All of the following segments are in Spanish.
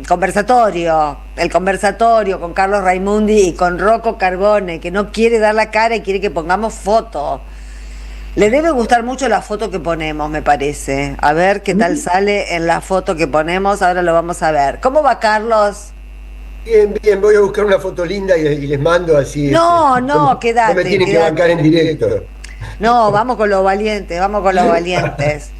conversatorio, el conversatorio con Carlos Raimundi y con Rocco Carbone, que no quiere dar la cara y quiere que pongamos foto. Le debe gustar mucho la foto que ponemos, me parece. A ver qué tal sale en la foto que ponemos, ahora lo vamos a ver. ¿Cómo va, Carlos? Bien, bien, voy a buscar una foto linda y les mando así. No, no, No me tienen que quédate. bancar en directo. No, vamos con los valientes, vamos con los valientes.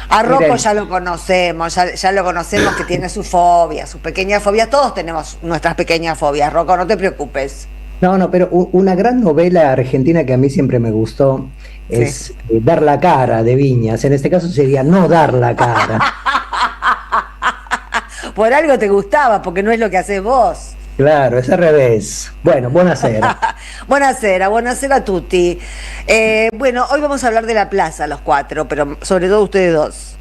A Rocco Miren, ya lo conocemos, ya lo conocemos que tiene su fobia, sus pequeñas fobias. Todos tenemos nuestras pequeñas fobias, Rocco, no te preocupes. no, pero una gran novela argentina que a mí siempre me gustó es Dar la cara, de Viñas. En este caso sería No dar la cara. Por algo te gustaba, porque no es lo que haces vos. Claro, es al revés. Bueno, buonasera. Buonasera a tutti. Bueno, hoy vamos a hablar de la plaza, los cuatro, pero sobre todo ustedes dos.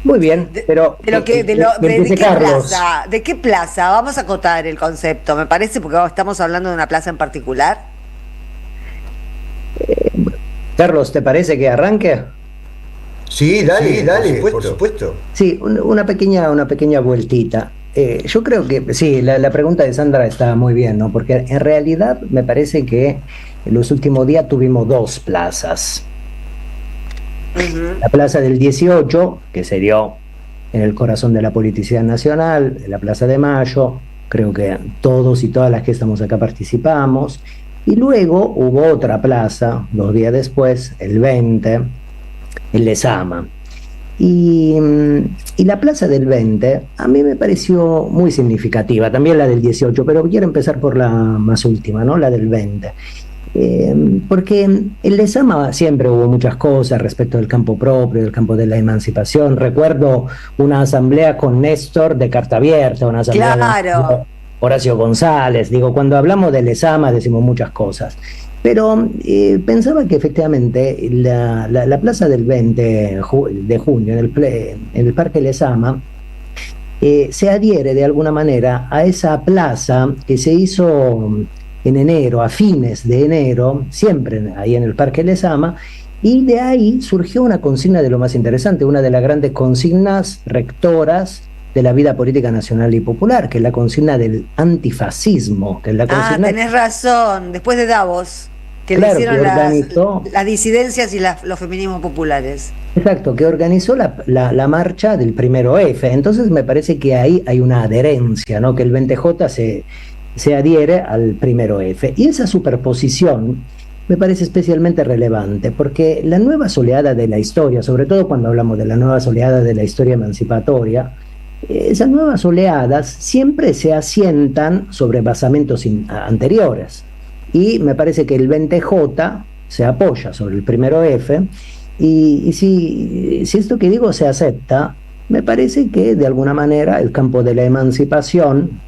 Muy bien, pero ¿De empiece qué Carlos. plaza? ¿De qué plaza? Vamos a acotar el concepto, me parece, porque estamos hablando de una plaza en particular. Carlos, ¿te parece que arranque? Sí, dale, por supuesto. Sí, una pequeña vueltita. Yo creo que sí, la pregunta de Sandra está muy bien, ¿no? Porque en realidad me parece que en los últimos días tuvimos dos plazas. La plaza del 18, que se dio en el corazón de la politicidad nacional, la Plaza de Mayo, creo que todos y todas las que estamos acá participamos, y luego hubo otra plaza, 2 días después, el 20, en Lezama. Y la plaza del 20 a mí me pareció muy significativa, también la del 18, pero quiero empezar por la más última, ¿no? La del 20. Porque en Lezama siempre hubo muchas cosas respecto del campo propio, del campo de la emancipación. Recuerdo una asamblea con Néstor de Carta Abierta, una asamblea Claro. de Horacio González. Digo, cuando hablamos de Lezama decimos muchas cosas. Pero pensaba que efectivamente la plaza del 20 de junio en el Parque Lezama se adhiere de alguna manera a esa plaza que se hizo en enero, a fines de enero, siempre ahí en el Parque Lezama, y de ahí surgió una consigna de lo más interesante, una de las grandes consignas rectoras de la vida política nacional y popular, que es la consigna del antifascismo, que es la consigna... Tenés razón, después de Davos, que Claro, le hicieron que organizó... las disidencias y los feminismos populares. Exacto, que organizó la marcha del 1F. Entonces me parece que ahí hay una adherencia, ¿no? Que el 20J se adhiere al 1F. Y esa superposición me parece especialmente relevante, porque la nueva oleada de la historia, sobre todo cuando hablamos de la nueva oleada de la historia emancipatoria, esas nuevas oleadas siempre se asientan sobre basamentos anteriores. Y me parece que el 20J se apoya sobre el 1F, y si esto que digo se acepta, me parece que de alguna manera el campo de la emancipación,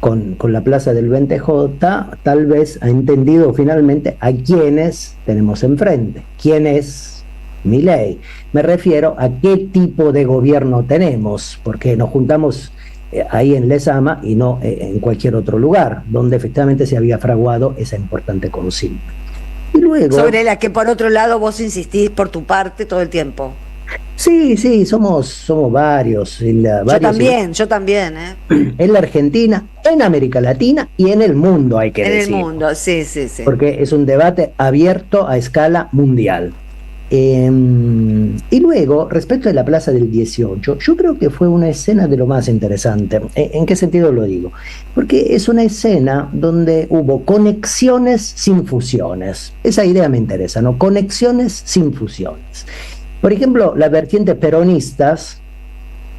con la plaza del 20J, tal vez ha entendido finalmente a quiénes tenemos enfrente. ¿Quién es Milei? Me refiero a qué tipo de gobierno tenemos, porque nos juntamos ahí en Lezama y no en cualquier otro lugar, donde efectivamente se había fraguado esa importante consigna. Y luego... Sobre la que por otro lado vos insistís por tu parte todo el tiempo. Sí, somos varios. Yo también. En la Argentina, en América Latina y en el mundo, hay que decir. En el mundo, sí. Porque es un debate abierto a escala mundial. Y luego, respecto de la plaza del 18, yo creo que fue una escena de lo más interesante. ¿En qué sentido lo digo? Porque es una escena donde hubo conexiones sin fusiones. Esa idea me interesa, ¿no? Conexiones sin fusiones. Por ejemplo, las vertientes peronistas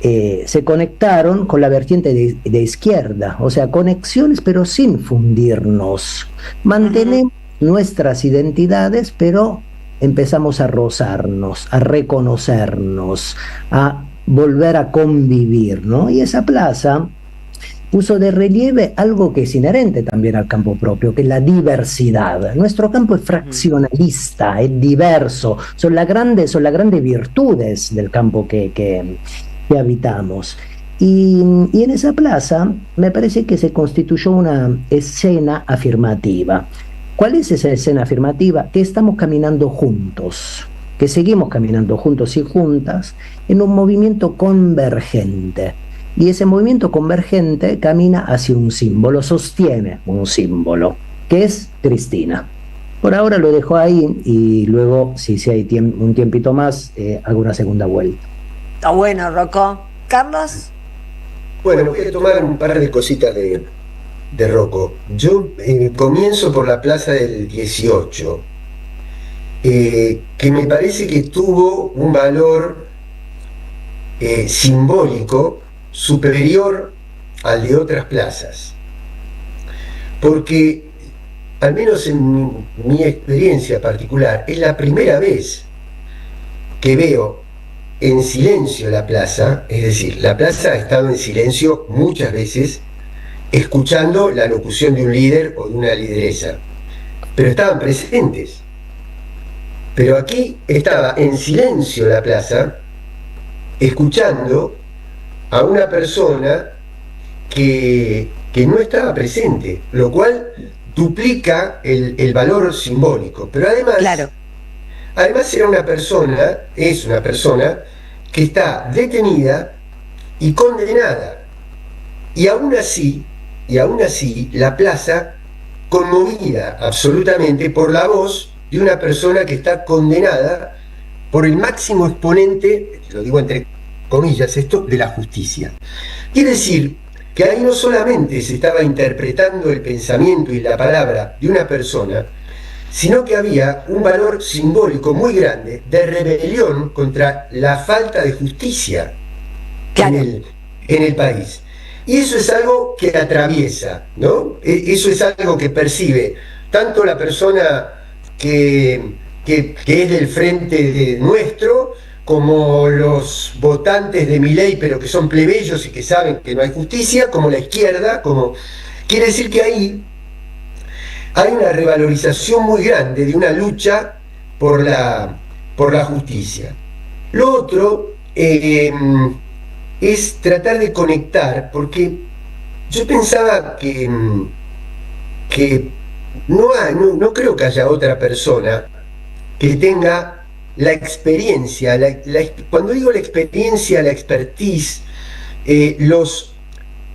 se conectaron con la vertiente de izquierda, o sea, conexiones pero sin fundirnos. Mantenemos nuestras identidades, pero empezamos a rozarnos, a reconocernos, a volver a convivir, ¿no? Y esa plaza puso de relieve algo que es inherente también al campo propio, que es la diversidad. Nuestro campo es fraccionalista, es diverso, son las grandes virtudes del campo que habitamos. Y en esa plaza me parece que se constituyó una escena afirmativa. ¿Cuál es esa escena afirmativa? Que estamos caminando juntos, que seguimos caminando juntos y juntas en un movimiento convergente. y ese movimiento convergente camina hacia un símbolo, sostiene un símbolo, que es Cristina. Por ahora lo dejo ahí y luego, si hay un tiempito más, hago una segunda vuelta. Está bueno, Rocco. ¿Carlos? Bueno, voy a tomar un par de cositas de Rocco. Yo comienzo por la plaza del 18, que me parece que tuvo un valor simbólico superior al de otras plazas. Porque, al menos en mi experiencia particular, es la primera vez que veo en silencio la plaza, es decir, la plaza ha estado en silencio muchas veces, escuchando la locución de un líder o de una lideresa, pero estaban presentes. Pero aquí estaba en silencio la plaza, escuchando a una persona que no estaba presente, lo cual duplica el valor simbólico. Pero además, Claro. además es una persona que está detenida y condenada. Y aún así, la plaza, conmovida absolutamente por la voz de una persona que está condenada por el máximo exponente, lo digo entre comillas esto, de la justicia. Quiere decir que ahí no solamente se estaba interpretando el pensamiento y la palabra de una persona, sino que había un valor simbólico muy grande de rebelión contra la falta de justicia Claro. en el país. Y eso es algo que atraviesa, ¿no? Eso es algo que percibe tanto la persona que es del frente nuestro, como los votantes de Milei, pero que son plebeyos y que saben que no hay justicia, como la izquierda, quiere decir que ahí hay una revalorización muy grande de una lucha por la justicia. Lo otro es tratar de conectar, yo pensaba que no creo que haya otra persona que tenga la experiencia, cuando digo la experiencia, la expertise,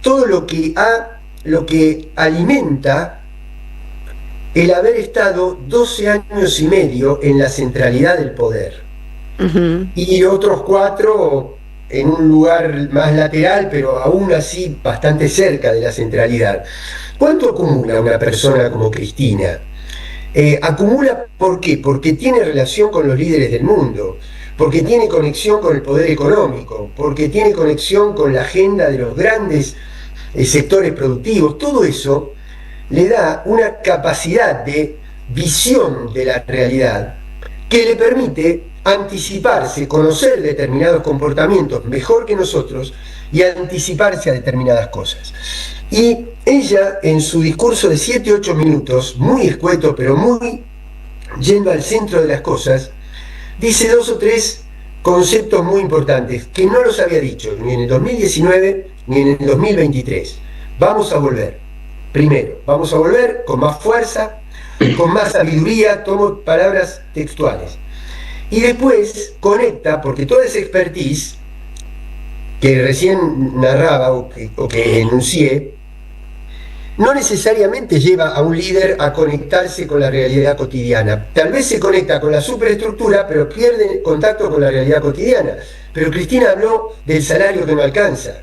todo lo que alimenta el haber estado 12 años y medio en la centralidad del poder. Uh-huh. Y otros 4 en un lugar más lateral, pero aún así bastante cerca de la centralidad. ¿Cuánto acumula una persona como Cristina? Acumula, ¿por qué? Porque tiene relación con los líderes del mundo, porque tiene conexión con el poder económico, porque tiene conexión con la agenda de los grandes sectores productivos. Todo eso le da una capacidad de visión de la realidad que le permite anticiparse, conocer determinados comportamientos mejor que nosotros y anticiparse a determinadas cosas. Y ella, en su discurso de 7-8 minutos, muy escueto pero muy yendo al centro de las cosas, dice 2 o 3 conceptos muy importantes que no los había dicho ni en el 2019 ni en el 2023. Vamos a volver. Primero, vamos a volver con más fuerza, con más sabiduría, tomo palabras textuales. Y después conecta, porque toda esa expertise que recién narraba o que enuncié, no necesariamente lleva a un líder a conectarse con la realidad cotidiana. Tal vez se conecta con la superestructura, pero pierde contacto con la realidad cotidiana. Pero Cristina habló del salario que no alcanza.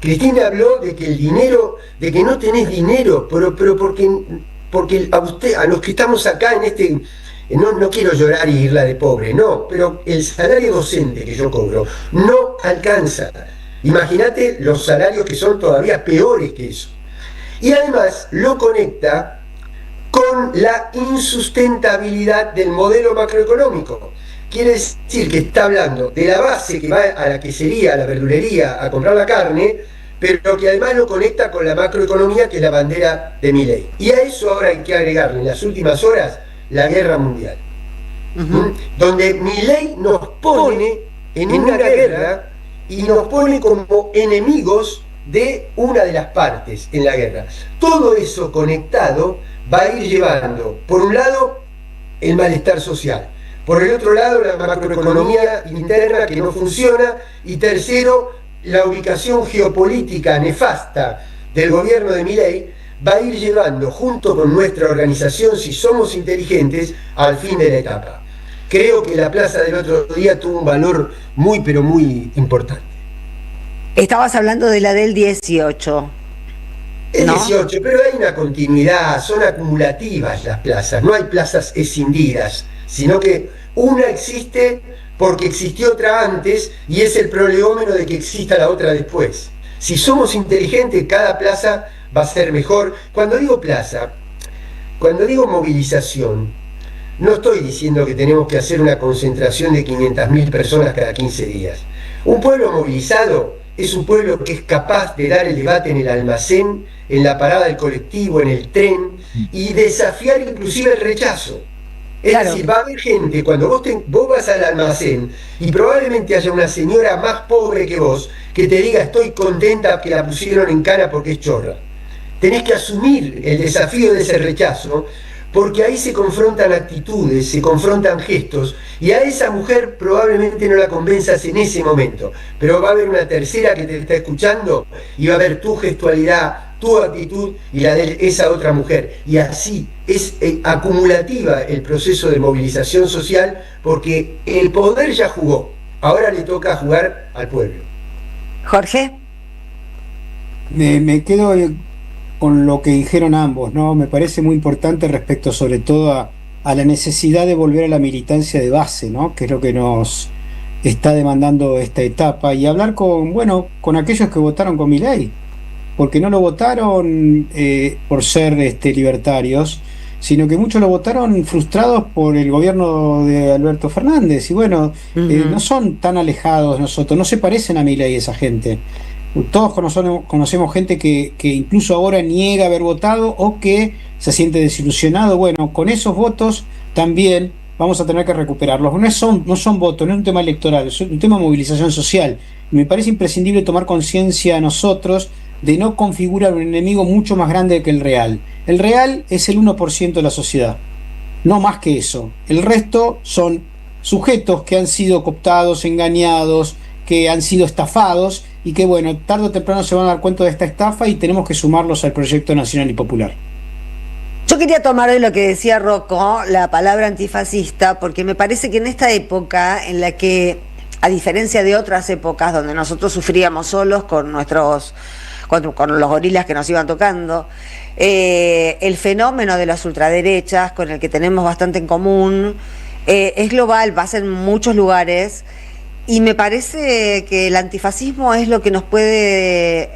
Cristina habló de que el dinero, de que no tenés dinero, pero porque a los que estamos acá en este... No quiero llorar y irla de pobre, no, pero el salario docente que yo cobro no alcanza. Imagínate los salarios que son todavía peores que eso. Y además lo conecta con la insustentabilidad del modelo macroeconómico. Quiere decir que está hablando de la base que va a la quesería, a la verdulería, a comprar la carne, pero que además lo conecta con la macroeconomía, que es la bandera de Milei. Y a eso ahora hay que agregarle en las últimas horas la guerra mundial, donde Milei nos pone en una guerra y nos pone como enemigos de una de las partes en la guerra. Todo eso conectado va a ir llevando, por un lado, el malestar social, por el otro lado, la macroeconomía interna que no funciona, y tercero, la ubicación geopolítica nefasta del gobierno de Milei va a ir llevando, junto con nuestra organización, si somos inteligentes, al fin de la etapa. Creo que la plaza del otro día tuvo un valor muy, pero muy importante. Estabas hablando de la del 18. El ¿no? 18, pero hay una continuidad, son acumulativas las plazas, no hay plazas escindidas, sino que una existe porque existió otra antes y es el prolegómeno de que exista la otra después. Si somos inteligentes, cada plaza va a ser mejor. Cuando digo plaza, cuando digo movilización, no estoy diciendo que tenemos que hacer una concentración de 500.000 personas cada 15 días. Un pueblo movilizado es un pueblo que es capaz de dar el debate en el almacén, en la parada del colectivo, en el tren, y desafiar inclusive el rechazo. Es Claro. decir, va a haber gente, cuando vos vas al almacén, y probablemente haya una señora más pobre que vos, que te diga estoy contenta que la pusieron en cana porque es chorra. Tenés que asumir el desafío de ese rechazo, porque ahí se confrontan actitudes, se confrontan gestos, y a esa mujer probablemente no la convenzas en ese momento, pero va a haber una tercera que te está escuchando y va a ver tu gestualidad, tu actitud y la de esa otra mujer. Y así es acumulativa el proceso de movilización social, porque el poder ya jugó, ahora le toca jugar al pueblo. Jorge. Me quedo con lo que dijeron ambos, ¿no? Me parece muy importante respecto sobre todo a la necesidad de volver a la militancia de base, ¿no? Que es lo que nos está demandando esta etapa, y hablar con aquellos que votaron con Milei, porque no lo votaron por ser libertarios, sino que muchos lo votaron frustrados por el gobierno de Alberto Fernández, y no son tan alejados nosotros, no se parecen a Milei esa gente. Todos conocemos gente que incluso ahora niega haber votado o que se siente desilusionado. Bueno, con esos votos también vamos a tener que recuperarlos. No son votos, no es un tema electoral, es un tema de movilización social. Y me parece imprescindible tomar conciencia a nosotros de no configurar un enemigo mucho más grande que el real. El real es el 1% de la sociedad, no más que eso. El resto son sujetos que han sido cooptados, engañados, que han sido estafados, y que tarde o temprano se van a dar cuenta de esta estafa y tenemos que sumarlos al proyecto nacional y popular. Yo quería tomar de lo que decía Rocco, la palabra antifascista, porque me parece que en esta época en la que, a diferencia de otras épocas donde nosotros sufríamos solos con los gorilas que nos iban tocando, el fenómeno de las ultraderechas, con el que tenemos bastante en común, es global, pasa en muchos lugares. Y me parece que el antifascismo es lo que nos puede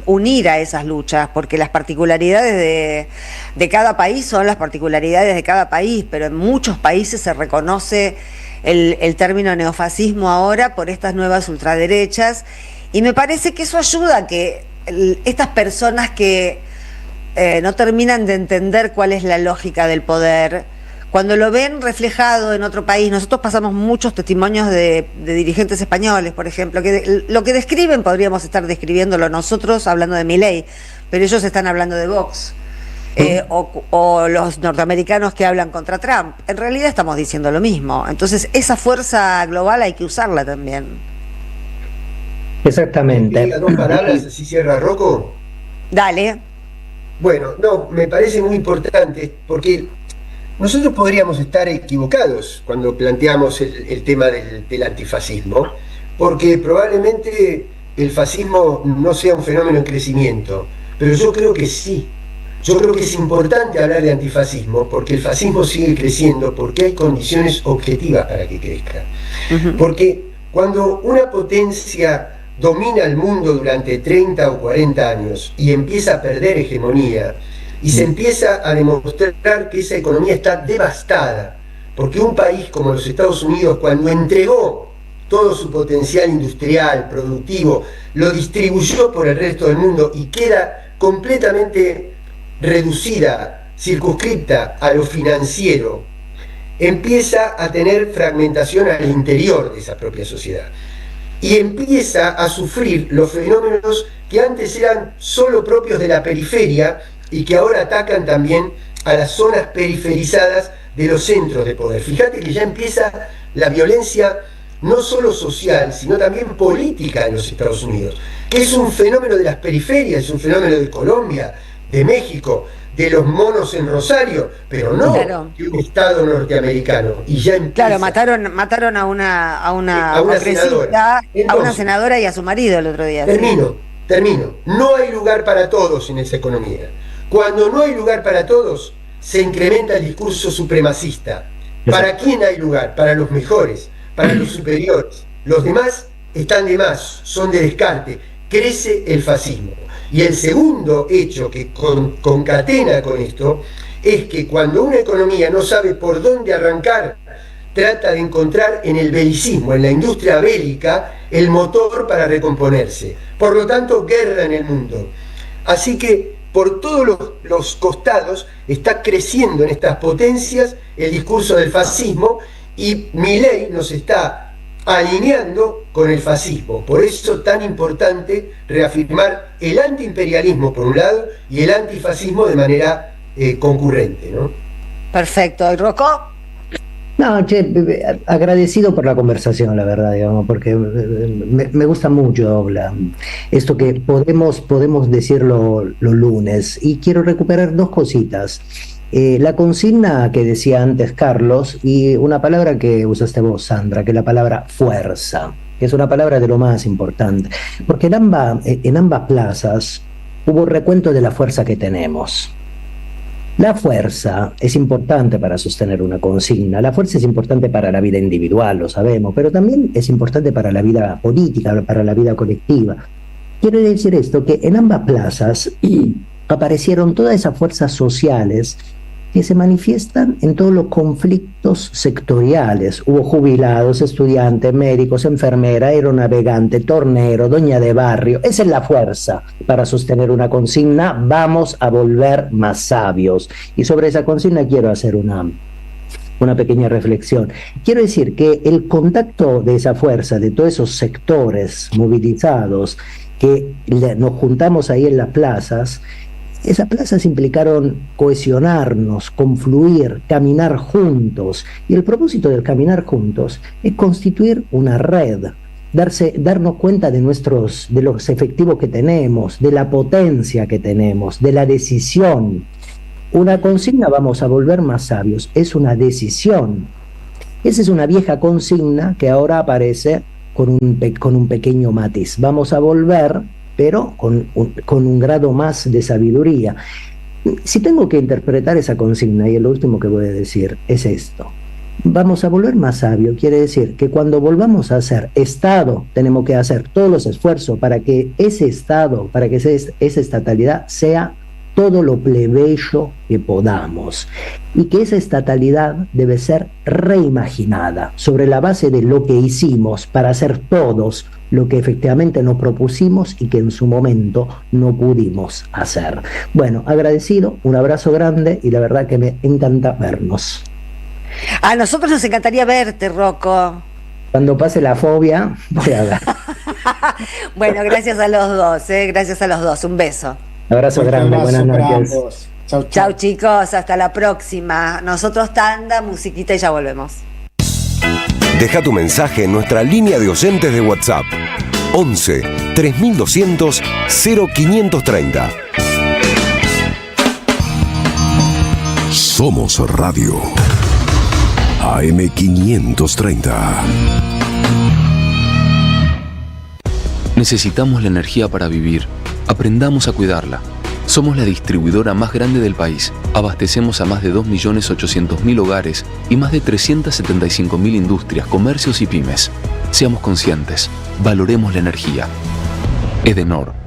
unir a esas luchas, porque las particularidades de cada país son las particularidades de cada país, pero en muchos países se reconoce el término neofascismo ahora por estas nuevas ultraderechas, y me parece que eso ayuda a que estas personas que no terminan de entender cuál es la lógica del poder, cuando lo ven reflejado en otro país, nosotros pasamos muchos testimonios de dirigentes españoles, por ejemplo, que lo que describen podríamos estar describiéndolo nosotros hablando de Milei, pero ellos están hablando de Vox, o los norteamericanos que hablan contra Trump. En realidad estamos diciendo lo mismo. Entonces esa fuerza global hay que usarla también. Exactamente. Diga dos palabras, así cierra Rocco. Dale. Bueno, no, me parece muy importante, porque nosotros podríamos estar equivocados cuando planteamos el tema del antifascismo, porque probablemente el fascismo no sea un fenómeno en crecimiento, pero yo creo que sí. Yo creo que es importante hablar de antifascismo, porque el fascismo sigue creciendo, porque hay condiciones objetivas para que crezca. Porque cuando una potencia domina el mundo durante 30 o 40 años y empieza a perder hegemonía, y se empieza a demostrar que esa economía está devastada, porque un país como los Estados Unidos, cuando entregó todo su potencial industrial, productivo, lo distribuyó por el resto del mundo y queda completamente reducida, circunscripta a lo financiero, empieza a tener fragmentación al interior de esa propia sociedad. Y empieza a sufrir los fenómenos que antes eran solo propios de la periferia, y que ahora atacan también a las zonas periferizadas de los centros de poder. Fíjate que ya empieza la violencia no solo social, sino también política en los Estados Unidos, que es un fenómeno de las periferias, es un fenómeno de Colombia, de México, de los monos en Rosario, pero no de un Estado norteamericano. Y ya empieza. Claro, mataron a una senadora. Entonces, a una senadora y a su marido el otro día. Termino. No hay lugar para todos en esa economía. Cuando no hay lugar para todos, se incrementa el discurso supremacista. ¿Para quién hay lugar? Para los mejores, para los superiores. Los demás están de más, son de descarte. Crece el fascismo. Y el segundo hecho que concatena con esto es que cuando una economía no sabe por dónde arrancar, trata de encontrar en el belicismo, en la industria bélica, el motor para recomponerse. Por lo tanto, guerra en el mundo. Así que por todos los costados está creciendo en estas potencias el discurso del fascismo, y Milei nos está alineando con el fascismo. Por eso tan importante reafirmar el antiimperialismo por un lado y el antifascismo de manera concurrente, ¿no? Perfecto. ¿Y Rocco? No, agradecido por la conversación, la verdad, digamos, porque me gusta mucho esto que podemos decirlo los lunes, y quiero recuperar dos cositas. La consigna que decía antes Carlos, y una palabra que usaste vos, Sandra, que es la palabra fuerza, que es una palabra de lo más importante, porque en ambas plazas hubo recuento de la fuerza que tenemos. La fuerza es importante para sostener una consigna, la fuerza es importante para la vida individual, lo sabemos, pero también es importante para la vida política, para la vida colectiva. Quiero decir esto, que en ambas plazas aparecieron todas esas fuerzas sociales que se manifiestan en todos los conflictos sectoriales. Hubo jubilados, estudiantes, médicos, enfermera, aeronavegante, tornero, doña de barrio. Esa es la fuerza para sostener una consigna: vamos a volver más sabios. Y sobre esa consigna quiero hacer una pequeña reflexión. Quiero decir que el contacto de esa fuerza, de todos esos sectores movilizados que nos juntamos ahí en las plazas, esas plazas implicaron cohesionarnos, confluir, caminar juntos. Y el propósito del caminar juntos es constituir una red, darnos cuenta de los efectivos que tenemos, de la potencia que tenemos, de la decisión. Una consigna, vamos a volver más sabios, es una decisión. Esa es una vieja consigna que ahora aparece con un pequeño matiz. Vamos a volver, pero con un grado más de sabiduría. Si tengo que interpretar esa consigna, y lo último que voy a decir es esto: vamos a volver más sabio, quiere decir que cuando volvamos a ser Estado, tenemos que hacer todos los esfuerzos para que ese Estado, para que esa estatalidad sea todo lo plebeyo que podamos, y que esa estatalidad debe ser reimaginada sobre la base de lo que hicimos para hacer todos lo que efectivamente nos propusimos y que en su momento no pudimos hacer. Bueno, agradecido, un abrazo grande, y la verdad que me encanta vernos. A nosotros nos encantaría verte, Rocco. Cuando pase la fobia, voy a ver. Bueno, gracias a los dos, gracias a los dos. Un beso. Abrazo grande, buenas noches. Chau, chicos, hasta la próxima. Nosotros tanda, musiquita y ya volvemos. Deja tu mensaje en nuestra línea de oyentes de WhatsApp: 11 3200 0530. Somos Radio AM 530. Necesitamos la energía para vivir. Aprendamos a cuidarla. Somos la distribuidora más grande del país. Abastecemos a más de 2.800.000 hogares y más de 375.000 industrias, comercios y pymes. Seamos conscientes. Valoremos la energía. Edenor.